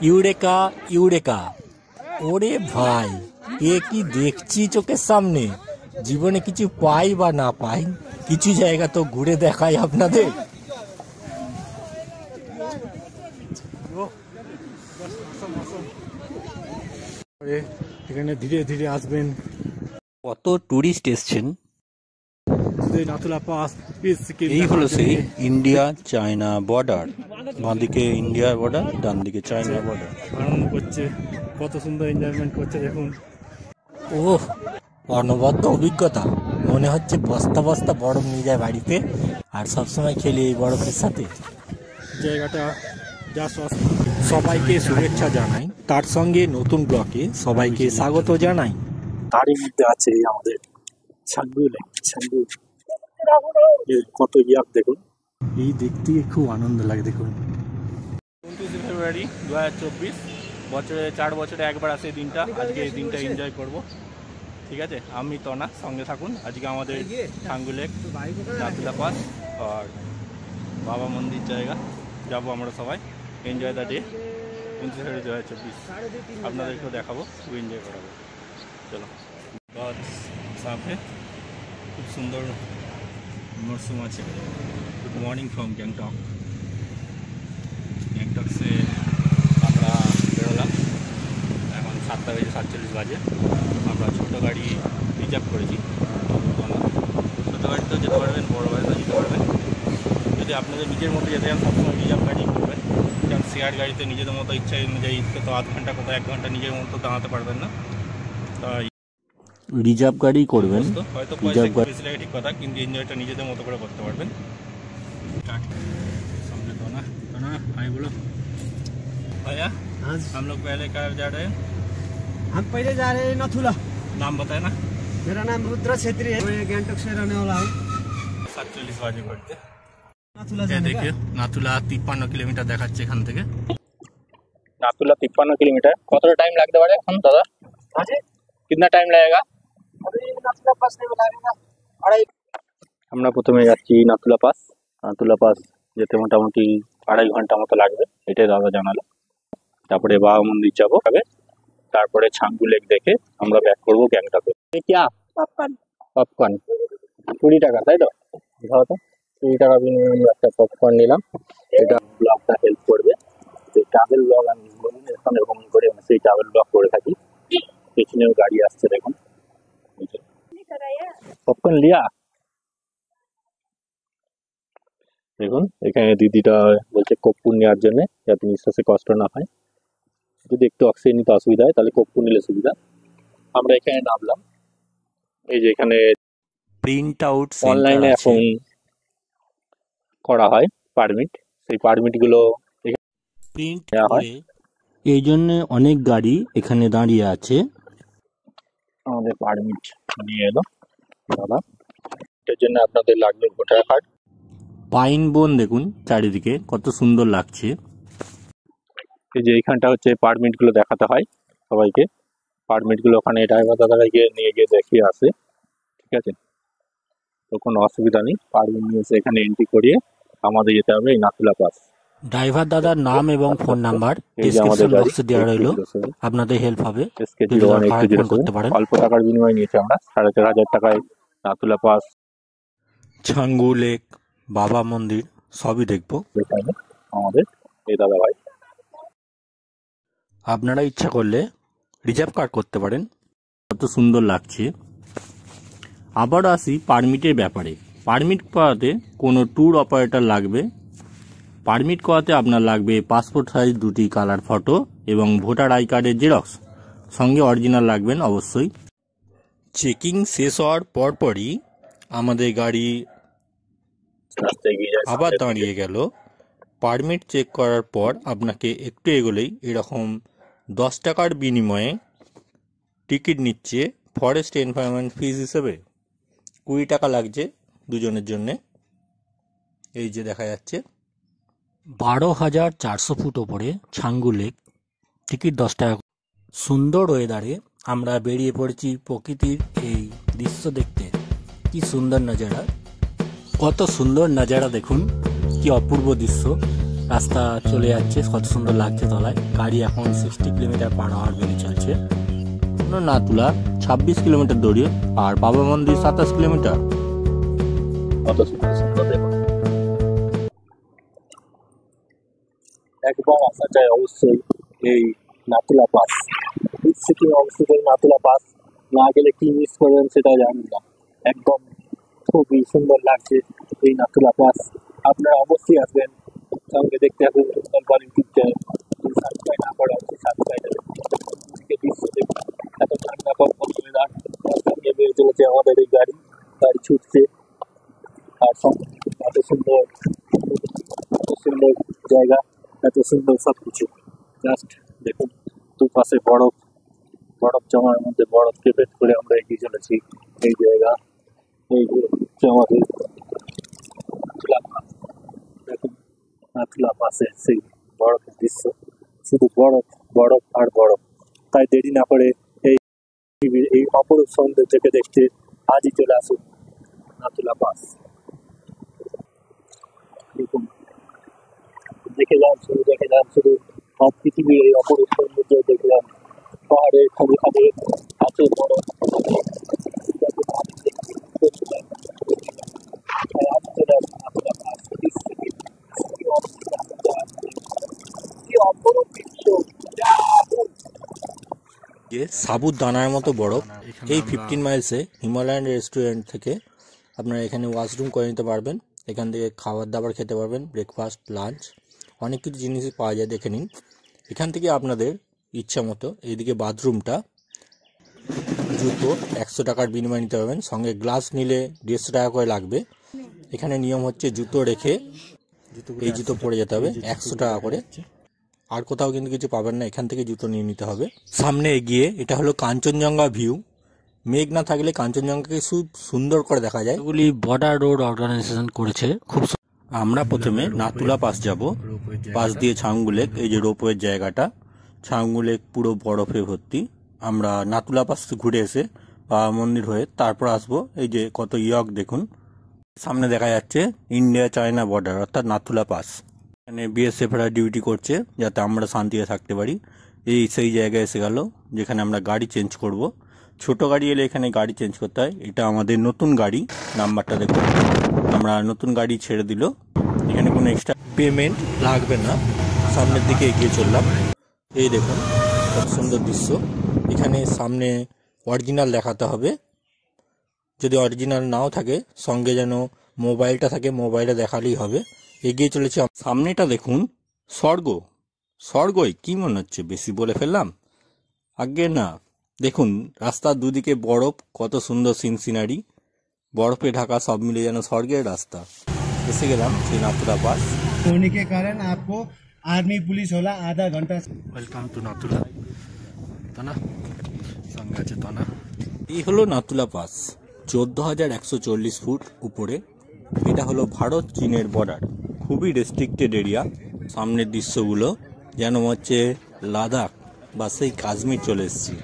Eureka eureka, ওরে ভাই এ কি দেখছি চোখের সামনে। জীবনে কিছু পাই বা না পাই, কিছু জায়গা তো ঘুরে দেখাই আপনাদের। এখানে ধীরে ধীরে আসবেন। কত টুরিস্ট এসছেন। এই হলো সেই ইন্ডিয়া চায়না বর্ডার। বাঁদিকে ইন্ডিয়ার বর্ডার, ডান দিকে চায়না বর্ডার। আনন্দ করছে, কত সুন্দর এনজয়মেন্ট করছে দেখুন। ওহ, অনবদ্য অভিজ্ঞতা। মনে হচ্ছে বস্তা বস্তা বরফ নিয়ে যায় বাড়িতে, আর সবসময় খেলি এই বরফের সাথে। জায়গাটা যা সবাইকে শুভেচ্ছা জানাই, তার সঙ্গে নতুন ব্লকে সবাইকে স্বাগত জানাই। তারই মধ্যে আছে আমাদের ছাঙ্গু লেক। ছাঙ্গু কত ইয়াক দেখুন, এই দেখতে খুব আনন্দ লাগে দেখুন। 29 ফেব্রুয়ারি 2024, বছরে 4 বছরে একবার আসে এই দিনটা। আজকে এই দিনটা এনজয় করব, ঠিক আছে। আমি তনা, সঙ্গে থাকুন। আজকে আমাদের ছাঙ্গু লেক, নাথুলা পাস আর বাবা মন্দির জায়গা যাবো আমরা সবাই। Enjoy the day. 29 ফেব্রুয়ারি 2024 আপনাদেরকেও দেখাবো, খুব এনজয় করাবো। চলো। बहुत साफ है, খুব সুন্দর মরশুম আছে। Good morning from Gangtok. Gangtok সে আমরা বেরোলাম, এখন 7:47 বাজে। আমরা ছোটো গাড়ি রিজার্ভ করেছি। ছোটো গাড়িতেও যেতে পারবেন, বড়ো গাড়িতেও যেতে পারবেন। যদি আপনাদের নিজের মতো যেতে চান সবসময় রিজার্ভ গাড়ি করবেন, কারণ শেয়ার গাড়িতে নিজেদের মতো ইচ্ছা অনুযায়ী তো আধ ঘন্টা কোথাও 1 ঘন্টা নিজের মতো দাঁড়াতে পারবেন না। তাই রিজার্ভ গাড়ি করবেন। হয়তো পয়সা একটু বেশি লাগে ঠিক কথা, কিন্তু এনজয়টা নিজেদের মতো করে করতে পারবেন। समझे तो ना भाई बोलो भैया। हम लोग पहले कहाँ जा रहे हैं? हम पहले जा रहे हैं नाथुला। नाम बताए ना। मेरा नाम रुद्र छेत्री है, मैं गैंगटॉक से रहने वाला हूँ। 47 বাজে করতে नाथुला देखिए। नाथुला 53 কিলোমিটার দেখাচ্ছে এখান থেকে। नाथुला 53 কিলোমিটার। কতটা টাইম লাগতে পারে এখন দাদা? कितना टाइम लगेगा? আমরা প্রথমে যাচ্ছি নাথুলা পাস। নাথুলা পাস যেতে মোটামুটি 2.5 ঘন্টা মতো লাগবে, এটাই দাদা জানালো। তারপরে বাবা মন্দির যাবো, তারপরে ছাঙ্গু লেক দেখে আমরা ব্যাক করবো গ্যাংটকে। পপকর্ন 20 টাকা, তাই তো? দেখাও তো। 20 টাকা বিনিময়ে একটা পপকর্ন নিলাম। এটা ব্লগটা হেল্প করবে। যে ট্রাভেল ব্লগ আমি এখানে ভ্রমণ করে সেই ট্রাভেল ব্লগ করে থাকি। পেছনেও গাড়ি আসছে দেখুন। পপকর্ন লিয়া দেখুন। এখানে দিদিটা বলছে কর্পূর নেওয়ার জন্য, যাতে নিঃশ্বাসে কষ্ট না হয়। যদি একটু অক্সিজেন নিতে অসুবিধা হয় তাহলে কর্পূর নিলে সুবিধা। আমরা এখানে নামলাম। এই যে এখানে প্রিন্ট আউট অনলাইনে এখন করা হয় পারমিট, সেই পারমিটগুলো প্রিন্ট করে। এই জন্য অনেক গাড়ি এখানে দাঁড়িয়ে আছে। আমাদের পারমিট নিয়ে এলো দাদা। এটার জন্য আপনাদের লাগবে ভোটার কার্ড। পাইন বন দেখুন চারিদিকে কত সুন্দর লাগছে। এই যে এইখানটা হচ্ছে পারমিটগুলো দেখাতে হয় সবাইকে। পারমিটগুলো ওখানে ড্রাইভার দাদারা গিয়ে নিয়ে গিয়ে দেখিয়ে আসে, ঠিক আছে। তো কোনো অসুবিধা নেই, পারমিট নিয়ে এসে এখানে এন্ট্রি করিয়ে আমাদের যেতে হবে এই নাথুলা পাস। ড্রাইভার দাদার নাম এবং ফোন নাম্বার ডেসক্রিপশন বক্সে দেওয়া রইল, আপনাদের হেল্প হবে। ফোন করতে পারেন। অল্প টাকার বিনিময়ে নিয়েছি আমরা 4,500 টাকায় নাথুলা পাস, ছাঙ্গু লেক, বাবা মন্দির সবই দেখবো আমাদের এই দাদা ভাই। আপনারা ইচ্ছা করলে রিজার্ভ কার্ড করতে পারেন। কত সুন্দর লাগছে। আবার আসি পারমিটের ব্যাপারে। পারমিট করাতে কোনো ট্যুর অপারেটর লাগবে। পারমিট করাতে আপনার লাগবে পাসপোর্ট সাইজ 2টি কালার ফটো এবং ভোটার আই কার্ডের জেরক্স, সঙ্গে অরিজিনাল লাগবেন অবশ্যই। চেকিং শেষ হওয়ার পরপরই আমাদের গাড়ি আবার দাঁড়িয়ে গেল। পারমিট চেক করার পর আপনাকে একটু এগোলেই এরকম 10 টাকার বিনিময়ে টিকিট নিচ্ছে ফরেস্ট এনভায়রনমেন্ট ফিজ হিসেবে। 20 টাকা লাগছে দুজনের জন্যে। এই যে দেখা যাচ্ছে 12,400 ফুট ওপরে ছাঙ্গু লেক, টিকিট 10 টাকা। সুন্দর ওয়েদারে আমরা বেরিয়ে পড়েছি প্রকৃতির এই দৃশ্য দেখতে। কি সুন্দর নজারা, কত সুন্দর নজারা দেখুন, কি অপূর্ব দৃশ্য। রাস্তা চলে যাচ্ছে, কত সুন্দর লাগছে তলায়। গাড়ি এখন 60 কিলোমিটার পার আওয়ার বেগে চলছে। নাতুলা 26 কিলোমিটার দূরে, আর বাবা মন্দির 27 কিলোমিটার। কত সুন্দর সুন্দর দেখুন। একবার আসা যায় অবশ্যই এই নাতুলা পাস। সিকিমে অবস্থিত এই নাতুলা পাস না গেলে কি মিস করবেন সেটা জানেন না। একদম খুবই সুন্দর লাগছে এই নাতুলা পাস। আপনারা অবশ্যই আসবেন, সঙ্গে দেখতে আসবেন কোম্পানির পিকচার। সাবস্ক্রাইব না করা হচ্ছে সাবস্ক্রাইব থেকে দৃশ্য দেখুন। এত ঠান্ডা ওয়েদার, সঙ্গে বেরিয়ে চলেছে আমাদের এই গাড়ি ছুটছে। আর সঙ্গে এত সুন্দর জায়গা, এত সুন্দর সব কিছু। জাস্ট দেখুন, দুপাশে বরফ জমার মধ্যে বরফকে ভেদ করে আমরা এগিয়ে চলেছি এই জায়গা। এই যে হচ্ছে আমাদের নাথুলা পাস। দেখুন নাথুলা পাসে সেই বরফের দৃশ্য, শুধু বরফ আর বরফ। তাই দেরি না করে এই অপরূপ সৌন্দর্যকে দেখতে আজই চলে আসুন নাথুলা পাস। দেখুন, দেখে যান শুধু সব পৃথিবীর এই অপরূপ সৌন্দর্য দেখে যান। পাহাড়ের খালি আছে বরফ। সাবুদানার মতো বরফ। এই 15 মাইলসে হিমালয়ান রেস্টুরেন্ট থেকে আপনারা এখানে ওয়াশরুম করে নিতে পারবেন। এখান থেকে খাবার দাবার খেতে পারবেন, ব্রেকফাস্ট, লাঞ্চ, অনেক কিছু জিনিসই পাওয়া যায়, দেখে নিন। এখান থেকে আপনাদের ইচ্ছা মতো এইদিকে বাথরুমটা, জুতো 100 টাকার বিনিময়ে নিতে পারবেন, সঙ্গে গ্লাস নিলে 150 টাকা করে লাগবে। এখানে নিয়ম হচ্ছে জুতো রেখে এই জুতো পরে যেতে হবে, 100 টাকা করে। আর কোথাও কিন্তু কিছু পাবেন না, এখান থেকে জুতো নিয়ে নিতে হবে। সামনে এগিয়ে এটা হলো কাঞ্চনজঙ্ঘা ভিউ। মেঘ না থাকলে কাঞ্চনজঙ্ঘাকে খুব সুন্দর করে দেখা যায়। এগুলি বর্ডার রোড অর্গানাইজেশন করেছে খুব। আমরা প্রথমে নাতুলা পাস যাব, পাশ দিয়ে ছাঙ্গু লেক। এই যে রোপওয়ের জায়গাটা, ছাঙ্গু লেক পুরো বরফে ভর্তি। আমরা নাতুলা পাস ঘুরে এসে বাবা মন্দির হয়ে তারপর আসবো। এই যে কত ইয়ক দেখুন, সামনে দেখা যাচ্ছে ইন্ডিয়া চায়না বর্ডার, অর্থাৎ নাতুলা পাস। এখানে বিএসএফরা ডিউটি করছে যাতে আমরা শান্তিতে থাকতে পারি। সেই জায়গায় এসে গেল যেখানে আমরা গাড়ি চেঞ্জ করব। ছোট গাড়ি এলে এখানে গাড়ি চেঞ্জ করতে হয়। এটা আমাদের নতুন গাড়ি, নাম্বারটা দেখুন। আমরা নতুন গাড়ি ছেড়ে দিল, এখানে কোনো এক্সট্রা পেমেন্ট লাগবে না। সামনের দিকে এগিয়ে চললাম। এই দেখুন কত সুন্দর দৃশ্য। এখানে সামনে অরিজিনাল দেখাতে হবে, যদি অরিজিনাল নাও থাকে সঙ্গে যেন মোবাইলটা থাকে, মোবাইলে দেখালেই হবে। এগিয়ে চলেছে। সামনেটা দেখুন, স্বর্গই কি মনে হচ্ছে, বেশি বলে ফেললাম? আগে না, দেখুন রাস্তার দুদিকে বরফ, কত সুন্দর সিনারি, বরফে ঢাকা, সব মিলে যেন স্বর্গের রাস্তা। এসে গেলাম সেই নাতুলা পাস। होने के कारण आपको आर्मी पुलिस होला आधा घंटा। ওয়েলকাম টু নাতুলা তানা, সঙ্গে আছে তানা। এই হলো নাতুলা পাস, 14,140 ফুট উপরে। এটা হলো ভারত চীনের বর্ডার, খুবই রেস্ট্রিক্টেড এরিয়া। সামনের দৃশ্যগুলো যেন হচ্ছে লাদাখ বা সেই কাশ্মীর চলে এসেছি।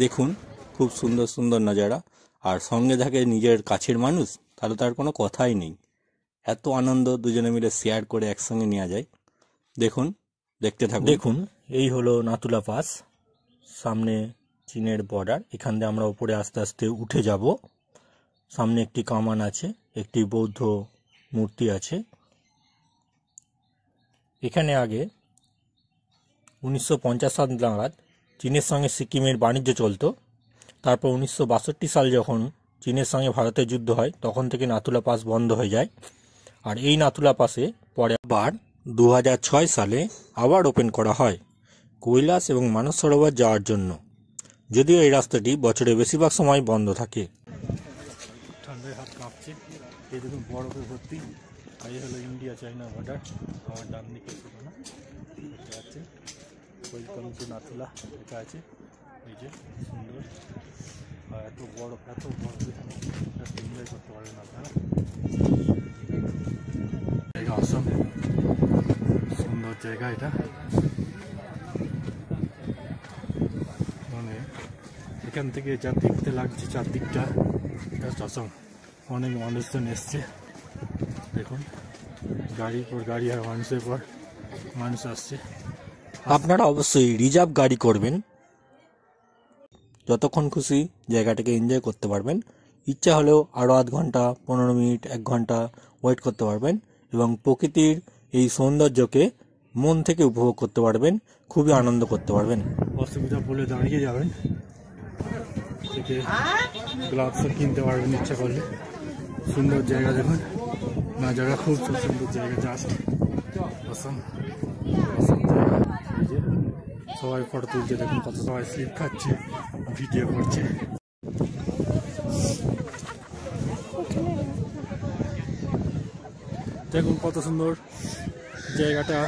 দেখুন খুব সুন্দর সুন্দর নজারা, আর সঙ্গে থাকে নিজের কাছের মানুষ, তাহলে তার কোনো কথাই নেই। এত আনন্দ দুজনে মিলে শেয়ার করে একসঙ্গে নেওয়া যায়। দেখুন, দেখতে থাকুন। দেখুন এই হলো নাতুলা পাস, সামনে চীনের বর্ডার। এখান দিয়ে আমরা উপরে আস্তে আস্তে উঠে যাব। সামনে একটি কামান আছে, একটি বৌদ্ধ মূর্তি আছে। এখানে আগে 1950 সাল নাগাদ চীনের সঙ্গে সিকিমের বাণিজ্য চলতো। তারপর 1962 সাল যখন চীনের সঙ্গে ভারতের যুদ্ধ হয়, তখন থেকে নাতুলা পাস বন্ধ হয়ে যায়। আর এই নাতুলা পাসে পরে আবার 2006 সালে আবার ওপেন করা হয় কৈলাস এবং মানস সরোবর যাওয়ার জন্য, যদিও এই রাস্তাটি বছরের বেশিরভাগ সময় বন্ধ থাকে। ঠান্ডায় হাত কাঁপছে। এই দেখুন বরফে ভর্তি। এই হলো ইন্ডিয়া চায়না বর্ডার। আমার ডান দিকে না আছে ওয়েলকাম টু নাতুলা লেখা আছে। এই যে সুন্দর, আর এত বরফ এখানে এনজয় করতে পারবেন আপনারা। জায়গা অসম, সুন্দর জায়গা এটা। মানে এখান থেকে যা দেখতে লাগছে চারদিকটা, অসম। অনেক মানুষজন এসছে, দেখুন গাড়ির পর গাড়ি আর মানুষের পর মানুষ আসছে। আপনারা অবশ্যই রিজার্ভ গাড়ি করবেন, যতক্ষণ খুশি জায়গাটাকে এনজয় করতে পারবেন। ইচ্ছা হলেও আরও আধ ঘন্টা 15 মিনিট 1 ঘন্টা ওয়েট করতে পারবেন এবং প্রকৃতির এই সৌন্দর্যকে মন থেকে উপভোগ করতে পারবেন, খুবই আনন্দ করতে পারবেন। অসুবিধা বলে দাঁড়িয়ে যাবেন, থেকে গ্লাভসও কিনতে পারবেন ইচ্ছা করলে। সুন্দর জায়গা দেখুন, নাজারা খুব সুন্দর জায়গা, জাস্ট অসম জায়গা। এই যে সবাই ফটো তুলছে, দেখুন কত সবাই স্লিপ খাচ্ছে, ভিডিও করছে। দেখুন কত সুন্দর জায়গাটা,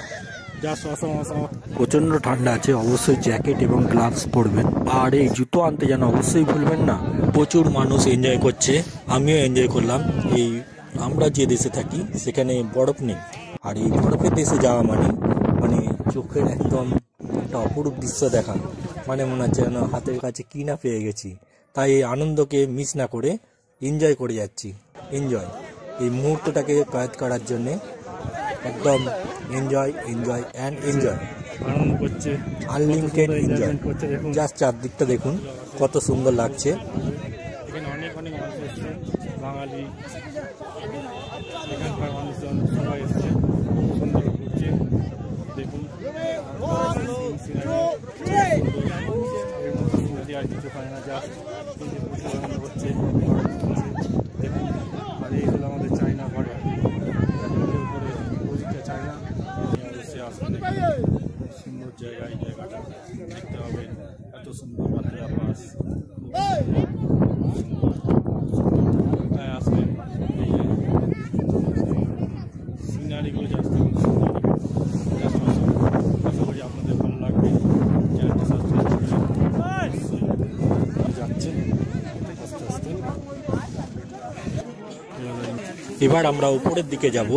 জাস্ট অসম অসম। প্রচন্ড ঠান্ডা আছে, অবশ্যই জ্যাকেট এবং গ্লাভস পরবেন। আর এই জুতো আনতে যেন অবশ্যই ভুলবেন না। প্রচুর মানুষ এনজয় করছে, আমিও এনজয় করলাম। এই আমরা যে দেশে থাকি সেখানে বরফ নেই, আর এই বরফের দেশে যাওয়া মানে চোখের একদম একটা অপরূপ দৃশ্য দেখা, মানে মনে হচ্ছে যেন হাতের কাছে কি না পেয়ে গেছি। তাই এই আনন্দকে মিস না করে এনজয় করে যাচ্ছি। এনজয়, এই মুহূর্তটাকে কয়েদ করার জন্যে একদম এনজয় এনজয় অ্যান্ড এনজয়, আনন্দ করছে, আনলিমিটেড এনজয়। করছে। দেখুন জাস্ট চারদিকটা দেখুন কত সুন্দর লাগছে। এখানে অনেক অনেক মানুষ এসছে, বাঙালি এখানকার মানুষজন সবাই এসছে, সুন্দর ঘুরছে। দেখুন এর মতো সুন্দর আর কিছু হয় না, জাস্ট প্রচুর আনন্দ করছে। দেখুন, আর এই হলো আমাদের চায়না বর্ডার, উপরে ওদিকটা চায়না। অবশ্যই আসুন, খুব সুন্দর জায়গা, এই জায়গাটা দেখতে হবে। এত সুন্দর পাতলা পাস, আসবেন। এই যে সিনারিগুলো জাস্ট সুন্দর, আশা করি আপনাদের ভালো লাগবে। চ্যানেলটা সাবস্ক্রাইব করবেন। যাচ্ছে আস্তে আস্তে। এবার আমরা উপরের দিকে যাব।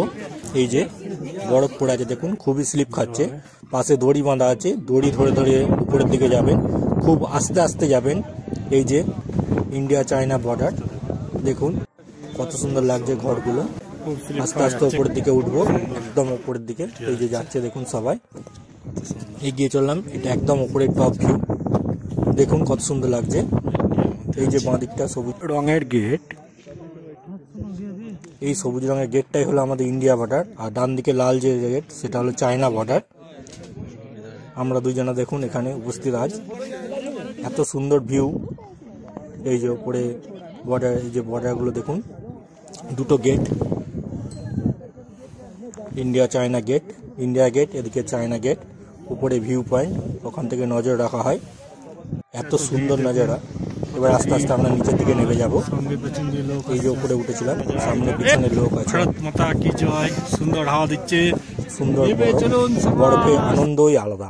এই যে বরফ পড়ে আছে দেখুন, খুবই স্লিপ খাচ্ছে। পাশে দড়ি বাঁধা আছে, দড়ি ধরে ধরে উপরের দিকে যাবেন, খুব আস্তে আস্তে যাবেন। এই যে ইন্ডিয়া চায়না বর্ডার, দেখুন কত সুন্দর লাগছে ঘরগুলো। আস্তে আস্তে উপরের দিকে উঠবো, একদম উপরের দিকে। এই যে যাচ্ছে দেখুন, সবাই এগিয়ে চললাম। এটা একদম উপরের টপ ভিউ, দেখুন কত সুন্দর লাগছে। এই যে বাঁ দিকটা সবুজ রঙের গেট, এই সবুজ রঙের গেটটাই হলো আমাদের ইন্ডিয়া বর্ডার, আর ডান দিকে লাল যে গেট সেটা হলো চায়না বর্ডার। আমরা দুজনা দেখুন এখানে উপস্থিত আজ। এত সুন্দর ভিউ। এই যে উপরে বর্ডার, এই যে বর্ডারগুলো দেখুন, দুটো gate, India China gate, India gate, এদিকে চায়না গেট। উপরে ভিউ পয়েন্ট, ওখান থেকে নজর রাখা হয়। এত সুন্দর নজারা। এবার আস্তে আস্তে আমরা নিচের দিকে নেমে যাব। এই যে উপরে উঠেছিলাম, সামনে পিছনে লোক আছে। ভারত মাতা কি জয়। সুন্দর হাওয়া দিচ্ছে, সুন্দর বরফের আনন্দই আলাদা।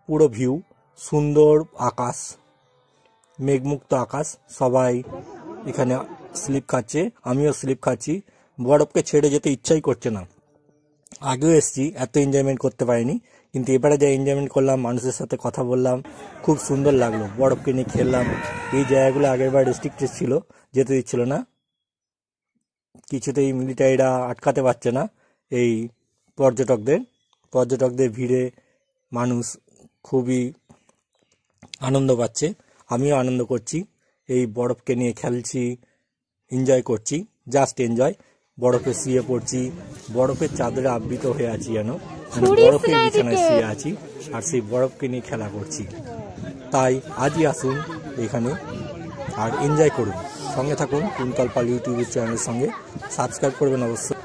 পুরো ভিউ, সুন্দর আকাশ, মেঘমুক্ত আকাশ। সবাই এখানে স্লিপ খাচ্ছে, আমিও স্লিপ খাচ্ছি। বরফকে ছেড়ে যেতে ইচ্ছাই করছে না। আগেও এসছি, এত এনজয়মেন্ট করতে পারিনি, কিন্তু এবারে যা এনজয়মেন্ট করলাম, মানুষের সাথে কথা বললাম, খুব সুন্দর লাগলো। বরফকে নিয়ে খেললাম। এই জায়গাগুলো আগের বার রেস্ট্রিক্টেড ছিল, যেতে দিচ্ছিল না, কিছুতেই মিলিটারিরা আটকাতে পারছে না এই পর্যটকদের ভিড়ে মানুষ খুবই আনন্দ পাচ্ছে। আমিও আনন্দ করছি, এই বরফকে নিয়ে খেলছি, এনজয় করছি, জাস্ট এনজয়। বরফে শুয়ে পড়ছি, বরফের চাদরে আবৃত হয়ে আছি, যেন বরফের বিছানায় শুয়ে আছি, আর সেই বরফকে নিয়ে খেলা করছি। তাই আজই আসুন এখানে আর এনজয় করুন। সঙ্গে থাকুন কুন্তল পাল ইউটিউব চ্যানেলের সঙ্গে, সাবস্ক্রাইব করবেন অবশ্যই।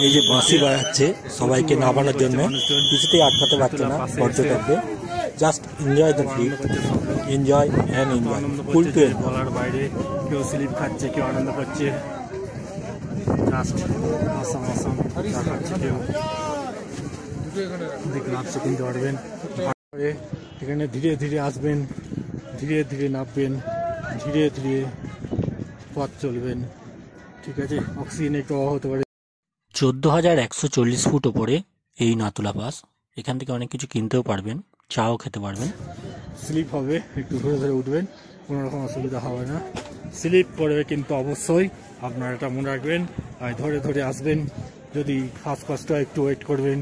এই যে বাঁশি বাজাচ্ছে সবাইকে নামানোর জন্য, কিছুতেই আটকাতে পারছে না পর্যটকদের। Just enjoy the trip, enjoy and enjoy, full to enjoy. বলার বাইরে, কেউ স্লিপ খাচ্ছে, কেউ আনন্দ করছে, জাস্ট আসাম আসাম দেখাচ্ছে। কেউ গ্লাভস কিনতে পারবেন। এখানে ধীরে ধীরে আসবেন, ধীরে ধীরে নামবেন, ধীরে ধীরে পথ চলবেন, ঠিক আছে? অক্সিজেন একটু অভাব হতে পারে। 14,140 ফুট ওপরে এই নাতুলা পাস। এখান থেকে অনেক কিছু কিনতেও পারবেন, চাও খেতে পারবেন। স্লিপ হবে, একটু ধরে ধরে উঠবেন, কোনো রকম অসুবিধা হবে না। স্লিপ করবে কিন্তু অবশ্যই, আপনারা এটা মনে রাখবেন। আর ধরে ধরে আসবেন, যদি শ্বাসকষ্ট হয় একটু ওয়েট করবেন,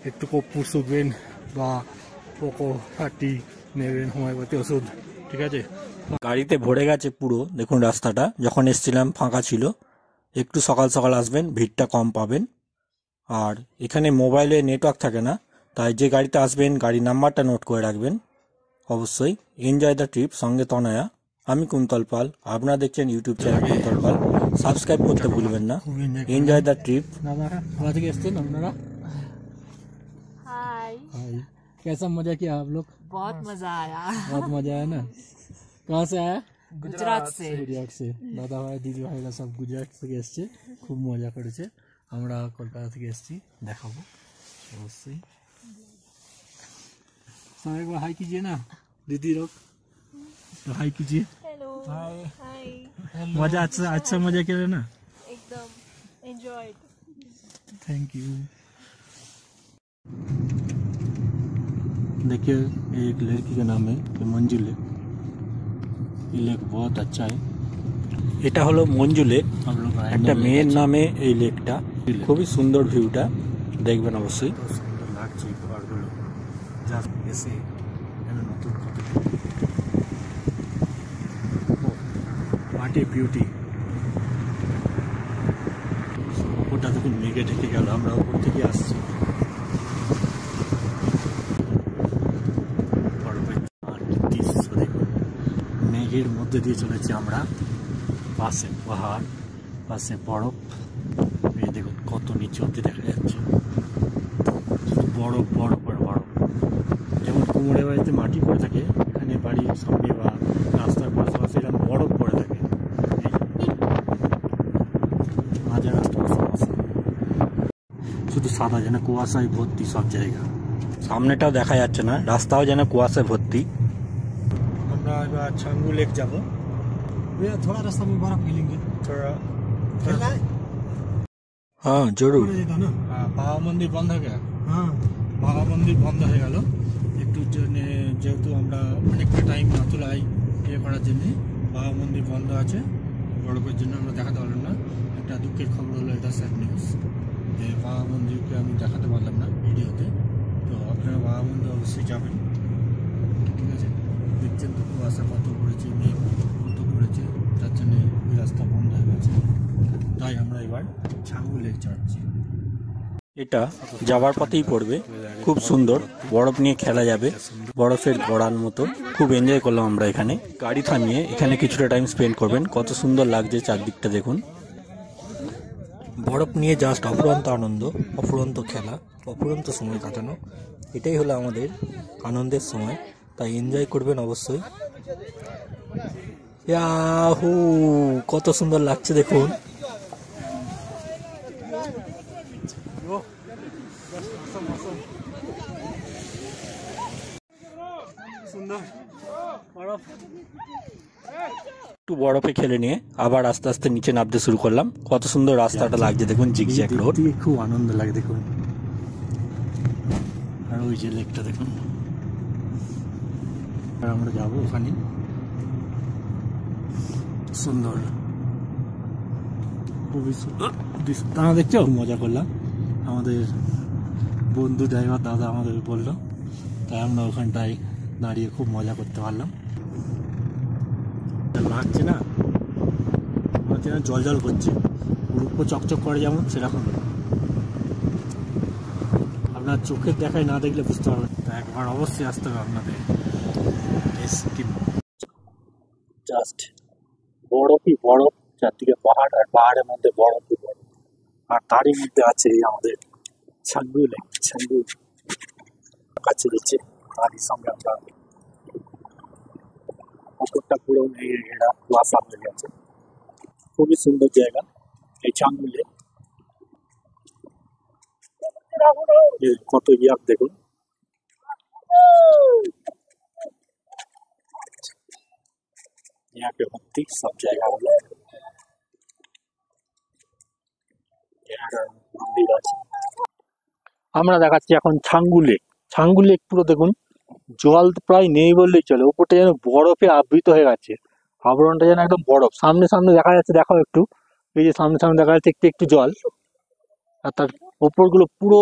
একটু কর্পূর শুকবেন বা পোকো 30 নেবেন, হোমিওপ্যাথি ওষুধ, ঠিক আছে। গাড়িতে ভরে গেছে পুরো, দেখুন রাস্তাটা। যখন এসেছিলাম ফাঁকা ছিল। একটু সকাল সকাল আসবেন, ভিড়টা কম পাবেন। আর এখানে মোবাইলে নেটওয়ার্ক থাকে না, তাই যে গাড়িতে আসবেন গাড়ির নাম্বারটা নোট করে রাখবেন অবশ্যই। এনজয় দ্য ট্রিপ, সঙ্গে তনয়া। আমি কুন্তল পাল, আপনারা দেখছেন ইউটিউব চ্যানেল কুন্তল পাল। সাবস্ক্রাইব করতে ভুলবেন না। Enjoy the trip. दादा कोথা থেকে এসেছেন আপনারা? हाय। हाय, कैसा मजा किया आप लोग? बहुत मजा आया। बहुत मजा आया ना। कहाँ से आया? गुजरात से। গুজরাট से। দাদা ভাই দিদি ভাইরা সব গুজরাট থেকে এসছে, খুব মজা করেছে। আমরা কলকাতা থেকে এসেছি, দেখাবো অবশ্যই। सब एक बार हाई कीजिए ना दीदी लोग, तो हाई कीजिए। हेलो। हाय। हाय। मजा अच्छा मजा किया ना। एकदम एंजॉयड। Thank you. देखिए एक लड़की का नाम है मंजू लेक। ये लेक बहुत अच्छा है। এটা হলো মঞ্জু লেক। हम लोग आए একটা মেয়ের নামে এই লেকটা। খুবই সুন্দর ভিউটা, দেখবেন অবশ্যই। তো সুন্দর লাগছে এই পাহাড়গুলো, জাস্ট এসে এখানে নতুন কত হোয়াট এ বিউটি। ওটা দেখুন মেঘে ঢেকে গেল, আমরা ওপর থেকে আসছি। বরফের আর কি দৃশ্য দেখুন, মেঘের মধ্যে দিয়ে চলেছি আমরা। পাশে পাহাড়, পাশে বরফ। এই দেখুন কত নিচে অব্দি দেখা যাচ্ছে, বরফ বরফ আর বরফ। যেমন কুমোরের বাড়িতে মাটি পড়ে থাকে, এখানে বাড়ির সামনে বা রাস্তার পাশাপাশি এরকম বরফ পড়ে থাকে। মাঝে রাস্তার সমস্যা, শুধু সাদা, যেন কুয়াশায় ভর্তি সব জায়গা। সামনেটাও দেখা যাচ্ছে না, রাস্তাও যেন কুয়াশায় ভর্তি। আমরা এবার ছাঙ্গু লেক যাবো। भैया थोड़ा रास्ता में बर्फ मिलेंगे। थोड़ा खेलना है? হ্যাঁ জরুর। बोला जाता ना। বাবা মন্দির বন্ধ হয়ে গেল। हाँ। বাবা মন্দির বন্ধ হয়ে গেল একটু জন্য, যেহেতু আমরা অনেকটা টাইম নাতুলাই ইয়ে করার জন্যে বাবা মন্দির বন্ধ আছে। বরফের জন্য আমরা দেখাতে পারলাম না। একটা দুঃখের খবর হলো, এটা স্যাড নিউজ, যে বাবা মন্দিরকে আমি দেখাতে পারলাম না ভিডিওতে। তো আপনারা বাবা মন্দির অবশ্যই যাবেন, ঠিক আছে। দেখছেন তো কুয়াশা কত পড়েছে, মেঘ কত পড়েছে, যার জন্যে ওই রাস্তা বন্ধ হয়ে গেছে। তাই আমরা এবার ছাঙ্গু লেক যাচ্ছি। এটা যাওয়ার পথেই পড়বে, খুব সুন্দর। বরফ নিয়ে খেলা যাবে, বরফের গড়ার মতো। খুব এনজয় করলাম আমরা এখানে। গাড়ি থামিয়ে এখানে কিছুটা টাইম স্পেন্ড করবেন। কত সুন্দর লাগছে চারদিকটা দেখুন। বরফ নিয়ে জাস্ট অফুরন্ত আনন্দ, অফুরন্ত খেলা, অফুরন্ত সময় কাটানো। এটাই হলো আমাদের আনন্দের সময়, তাই এনজয় করবেন অবশ্যই। ইয়াহু, কত সুন্দর লাগছে দেখুন। একটু বরফে খেলে নিয়ে আবার আস্তে আস্তে নিচে নামতে শুরু করলাম। কত সুন্দর রাস্তাটা লাগছে দেখুন, জিগজ্যাগ রোড। দেখতে খুব আনন্দ লাগে দেখুন। আর ওই যে লেকটা দেখুন। আর আমরা যাবো ওখানে, সুন্দর, খুবই সুন্দর দৃশ্য। তারা দেখছো, মজা করলাম। আমাদের বন্ধু ড্রাইভার দাদা আমাদের বললো, তাই আমরা ওখানটায় দাঁড়িয়ে খুব মজা করতে পারলাম। লাগছে না, হচ্ছে না, জল জল করছে, রূপ চকচক করে যেমন সেরকম। আপনার চোখের দেখায় না দেখলে বুঝতে পারবেন, তা একবার অবশ্যই আসতে হবে আপনাদের। জাস্ট বরফই বরফ, চারদিকে পাহাড়, আর পাহাড়ের মধ্যে বরফই বরফ। আর তারই মধ্যে আছে এই আমাদের ছাঙ্গু লেক। ছাঙ্গু কাছে দিচ্ছে, তারই সঙ্গে আমরা পুকুরটা পুরো ঘেরা কুয়াশা হয়ে গেছে। খুবই সুন্দর জায়গা এই ছাঙ্গু লেক। কত ইয়াক দেখুন, ইয়াকে ভর্তি সব জায়গাগুলো। মন্দির আছে। আমরা দেখাচ্ছি এখন ছাঙ্গু লেক। ছাঙ্গু লেক পুরো দেখুন, জল প্রায় নেই বললেই চলে, উপরটা যেন বরফে আবৃত হয়ে গেছে। আবরণটা যেন একদম বরফ। সামনে সামনে দেখা যাচ্ছে, দেখাও একটু, এই যে সামনে সামনে দেখা যাচ্ছে একটু একটু জল, আর তার ওপরগুলো পুরো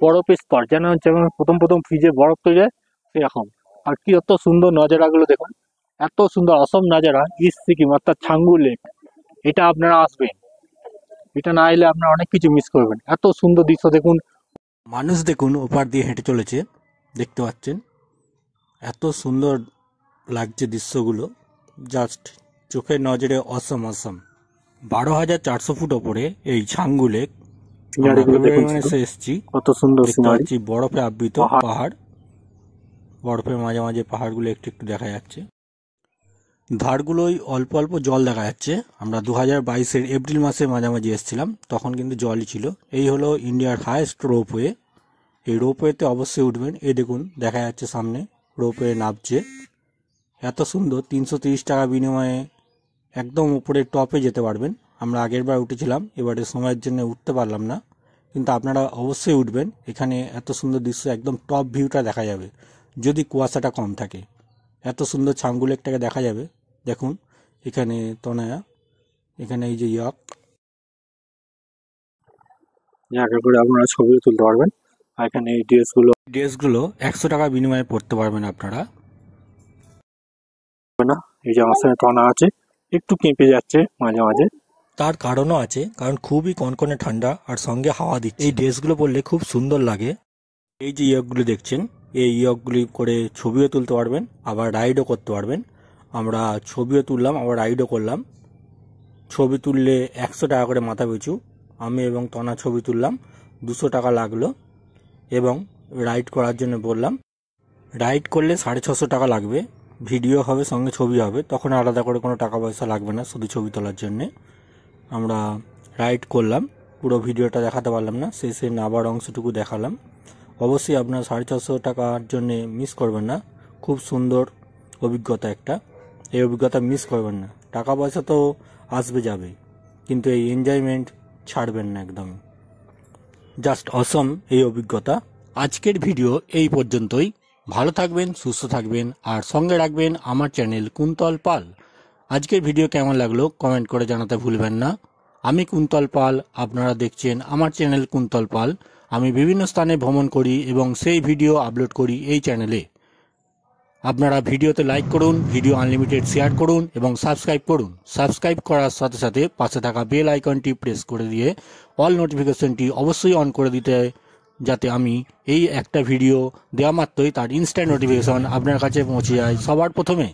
বরফের স্তর, যেন যেমন প্রথম প্রথম ফ্রিজে বরফ তৈরি হয় সেরকম। আর কি এত সুন্দর নজারাগুলো দেখুন, এত সুন্দর অসম নজারা ইস্ট সিকিম অর্থাৎ ছাঙ্গু লেক। এটা আপনারা আসবেন, এটা না এলে আপনারা অনেক কিছু মিস করবেন। এত সুন্দর দৃশ্য দেখুন, মানুষ দেখুন ওপার দিয়ে হেঁটে চলেছে, দেখতে পাচ্ছেন এত সুন্দর লাগছে দৃশ্যগুলো, জাস্ট চোখের নজরে অসম অসম। 12,400 ফুট ওপরে এই ছাঙ্গু লেক। আমরা সিনারিগুলো দেখুন ফেব্রুয়ারি মাসে এসেছি, কত সুন্দর দেখতে সিনারি। পাচ্ছি বরফে আবৃত পাহাড়। পাহাড়, বরফের মাঝে মাঝে পাহাড়গুলো একটু একটু দেখা যাচ্ছে, ধারগুলোই অল্প অল্প জল দেখা যাচ্ছে। আমরা 2022-এর এপ্রিল মাসের মাঝামাঝি এসেছিলাম, তখন কিন্তু জলই ছিল। এই হলো ইন্ডিয়ার হায়েস্ট রোপওয়ে। এই রোপওয়েতে অবশ্যই উঠবেন। এই দেখুন দেখা যাচ্ছে সামনে রোপওয়ে নামছে, এত সুন্দর। 330 টাকা বিনিময়ে একদম উপরে টপে যেতে পারবেন। আমরা আগের বার উঠেছিলাম, এবারে সময়ের জন্য উঠতে পারলাম না, কিন্তু আপনারা অবশ্যই উঠবেন। এখানে এত সুন্দর দৃশ্য, একদম টপ ভিউটা দেখা যাবে যদি কুয়াশাটা কম থাকে। এত সুন্দর ছাঙ্গু লেকটাকে দেখা যাবে। দেখুন এখানে তনয়া, এখানে এই যে ইয়াক, জায়গা করে আপনারা ছবিও তুলতে পারবেন। আর এখানে এই ড্রেসগুলো 100 টাকা বিনিময়ে পড়তে পারবেন আপনারা। এই যে আমার সাথে টনা আছে, একটু কেঁপে যাচ্ছে মাঝে মাঝে। তার কারণও আছে, কারণ খুবই কনকনে ঠান্ডা আর সঙ্গে হাওয়া দিচ্ছে। এই ড্রেসগুলো পরলে খুব সুন্দর লাগে। এই যে ইয়কগুলি দেখছেন, এই ইয়কগুলি করে ছবিও তুলতে পারবেন, আবার রাইডও করতে পারবেন। আমরা ছবিও তুললাম, আবার রাইডও করলাম। ছবি তুললে 100 টাকা করে মাথা পিছু। আমি এবং তনা ছবি তুললাম, 200 টাকা লাগলো। এবং রাইড করার জন্য বললাম, রাইড করলে 650 টাকা লাগবে। ভিডিও হবে, সঙ্গে ছবি হবে, তখন আলাদা করে কোনো টাকা পয়সা লাগবে না, শুধু ছবি তোলার জন্যে। আমরা রাইড করলাম, পুরো ভিডিওটা দেখাতে পারলাম না, শেষে নাবার অংশটুকু দেখালাম। অবশ্যই আপনার 450 টাকার জন্যে মিস করবেন না, খুব সুন্দর অভিজ্ঞতা একটা। এই অভিজ্ঞতা মিস করবেন না। টাকা পয়সা তো আসবে যাবে, কিন্তু এই এনজয়মেন্ট ছাড়বেন না একদম। জাস্ট অসম এই অভিজ্ঞতা। আজকের ভিডিও এই পর্যন্তই। ভালো থাকবেন, সুস্থ থাকবেন, আর সঙ্গে রাখবেন আমার চ্যানেল কুন্তল পাল। আজকের ভিডিও কেমন লাগলো কমেন্ট করে জানাতে ভুলবেন না। আমি কুন্তল পাল, আপনারা দেখছেন আমার চ্যানেল কুন্তল পাল। আমি বিভিন্ন স্থানে ভ্রমণ করি এবং সেই ভিডিও আপলোড করি এই চ্যানেলে। আপনারা ভিডিওতে লাইক করুন, ভিডিও আনলিমিটেড শেয়ার করুন এবং সাবস্ক্রাইব করুন। সাবস্ক্রাইব করার সাথে সাথে পাশে থাকা বেল আইকনটি প্রেস করে দিয়ে অল নোটিফিকেশনটি অবশ্যই অন করে দিতে, যাতে আমি এই একটা ভিডিও দেওয়া মাত্রই তার ইনস্ট্যান্ট নোটিফিকেশন আপনার কাছে পৌঁছে যায় সবার প্রথমে।